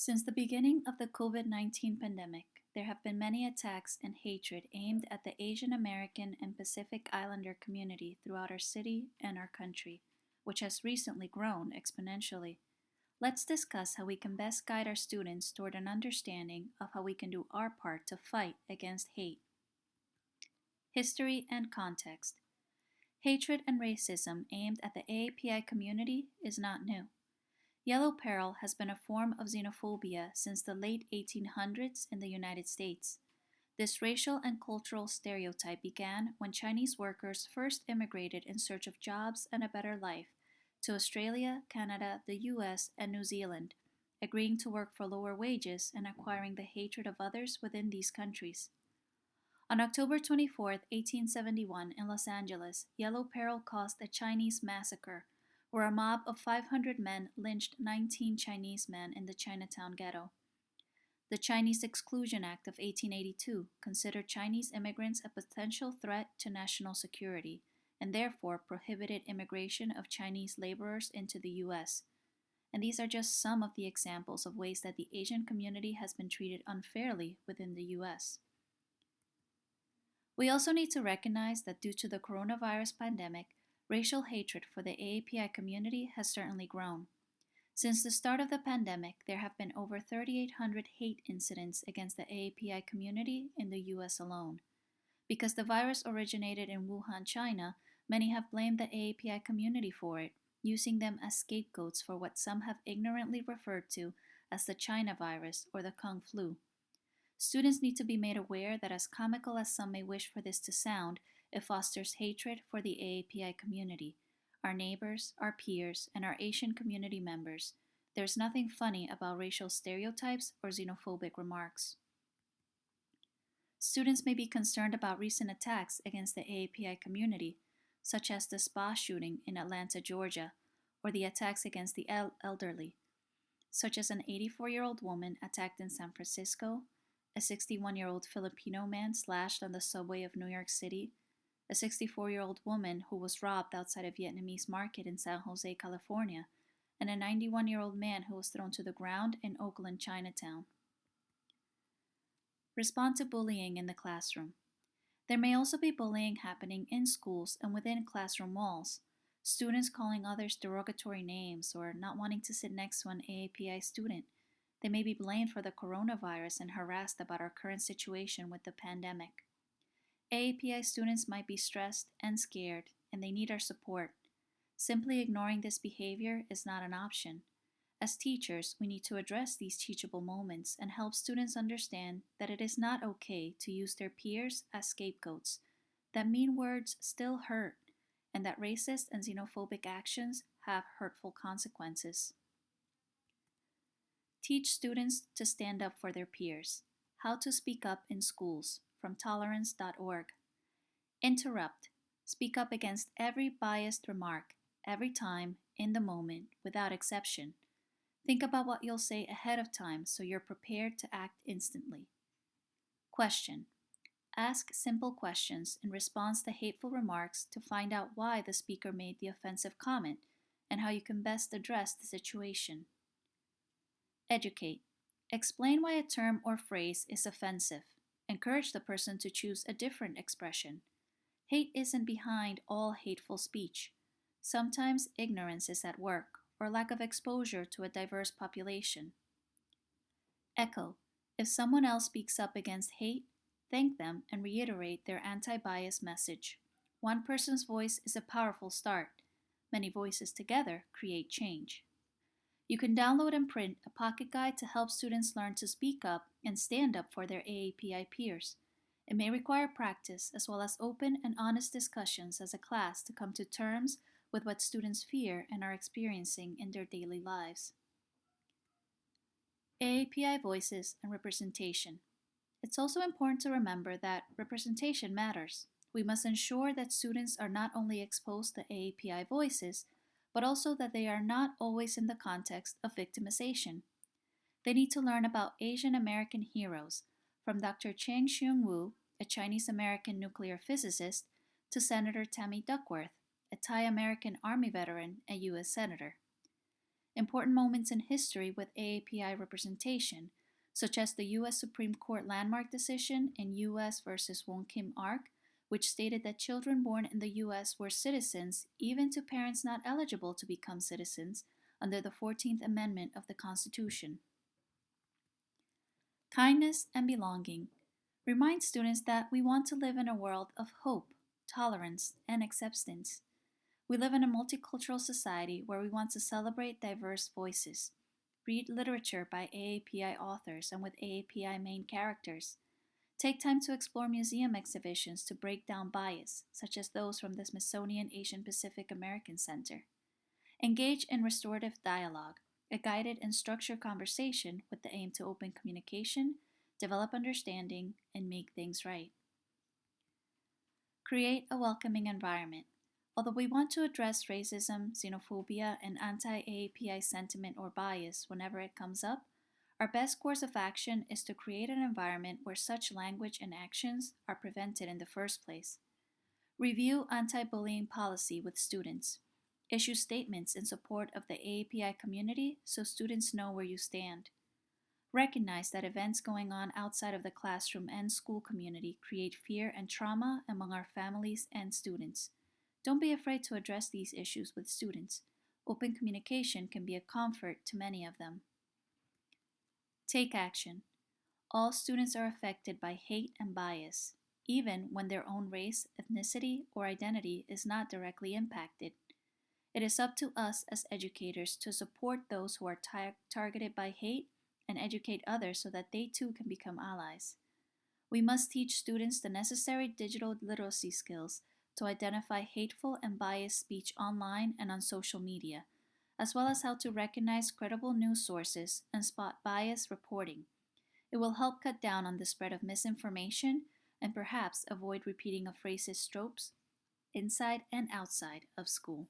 Since the beginning of the COVID-19 pandemic, there have been many attacks and hatred aimed at the Asian American and Pacific Islander community throughout our city and our country, which has recently grown exponentially. Let's discuss how we can best guide our students toward an understanding of how we can do our part to fight against hate. History and context. Hatred and racism aimed at the AAPI community is not new. Yellow peril has been a form of xenophobia since the late 1800s in the United States. This racial and cultural stereotype began when Chinese workers first immigrated in search of jobs and a better life to Australia, Canada, the US, and New Zealand, agreeing to work for lower wages and acquiring the hatred of others within these countries. On October 24, 1871, in Los Angeles, Yellow Peril caused a Chinese massacre where a mob of 500 men lynched 19 Chinese men in the Chinatown ghetto. The Chinese Exclusion Act of 1882 considered Chinese immigrants a potential threat to national security and therefore prohibited immigration of Chinese laborers into the U.S. And these are just some of the examples of ways that the Asian community has been treated unfairly within the U.S. We also need to recognize that due to the coronavirus pandemic, racial hatred for the AAPI community has certainly grown. Since the start of the pandemic, there have been over 3,800 hate incidents against the AAPI community in the US alone. Because the virus originated in Wuhan, China, many have blamed the AAPI community for it, using them as scapegoats for what some have ignorantly referred to as the China virus or the Kung flu. Students need to be made aware that, as comical as some may wish for this to sound, it fosters hatred for the AAPI community, our neighbors, our peers, and our Asian community members. There's nothing funny about racial stereotypes or xenophobic remarks. Students may be concerned about recent attacks against the AAPI community, such as the spa shooting in Atlanta, Georgia, or the attacks against the elderly, such as an 84-year-old woman attacked in San Francisco, a 61-year-old Filipino man slashed on the subway of New York City, a 64-year-old woman who was robbed outside a Vietnamese market in San Jose, California, and a 91-year-old man who was thrown to the ground in Oakland, Chinatown. Respond to bullying in the classroom. There may also be bullying happening in schools and within classroom walls, students calling others derogatory names or not wanting to sit next to an AAPI student. They may be blamed for the coronavirus and harassed about our current situation with the pandemic. AAPI students might be stressed and scared, and they need our support. Simply ignoring this behavior is not an option. As teachers, we need to address these teachable moments and help students understand that it is not okay to use their peers as scapegoats, that mean words still hurt, and that racist and xenophobic actions have hurtful consequences. Teach students to stand up for their peers. How to speak up in schools, from tolerance.org. Interrupt. Speak up against every biased remark, every time, in the moment, without exception. Think about what you'll say ahead of time so you're prepared to act instantly. Question. Ask simple questions in response to hateful remarks to find out why the speaker made the offensive comment and how you can best address the situation. Educate. Explain why a term or phrase is offensive. Encourage the person to choose a different expression. Hate isn't behind all hateful speech. Sometimes ignorance is at work, or lack of exposure to a diverse population. Echo. If someone else speaks up against hate, thank them and reiterate their anti-bias message. One person's voice is a powerful start. Many voices together create change. You can download and print a pocket guide to help students learn to speak up and stand up for their AAPI peers. It may require practice as well as open and honest discussions as a class to come to terms with what students fear and are experiencing in their daily lives. AAPI voices and representation. It's also important to remember that representation matters. We must ensure that students are not only exposed to AAPI voices, but also that they are not always in the context of victimization. They need to learn about Asian American heroes, from Dr. Cheng Xiong-Wu, a Chinese American nuclear physicist, to Senator Tammy Duckworth, a Thai American Army veteran and U.S. Senator. Important moments in history with AAPI representation, such as the U.S. Supreme Court landmark decision in U.S. versus Wong Kim Ark, which stated that children born in the U.S. were citizens even to parents not eligible to become citizens under the 14th Amendment of the Constitution. Kindness and belonging. Remind students that we want to live in a world of hope, tolerance, and acceptance. We live in a multicultural society where we want to celebrate diverse voices. Read literature by AAPI authors and with AAPI main characters. Take time to explore museum exhibitions to break down bias, such as those from the Smithsonian Asian Pacific American Center. Engage in restorative dialogue, a guided and structured conversation with the aim to open communication, develop understanding, and make things right. Create a welcoming environment. Although we want to address racism, xenophobia, and anti-AAPI sentiment or bias whenever it comes up, our best course of action is to create an environment where such language and actions are prevented in the first place. Review anti-bullying policy with students. Issue statements in support of the AAPI community so students know where you stand. Recognize that events going on outside of the classroom and school community create fear and trauma among our families and students. Don't be afraid to address these issues with students. Open communication can be a comfort to many of them. Take action. All students are affected by hate and bias, even when their own race, ethnicity, or identity is not directly impacted. It is up to us as educators to support those who are targeted by hate and educate others so that they too can become allies. We must teach students the necessary digital literacy skills to identify hateful and biased speech online and on social media, as well as how to recognize credible news sources and spot bias reporting. It will help cut down on the spread of misinformation and perhaps avoid repeating of racist tropes inside and outside of school.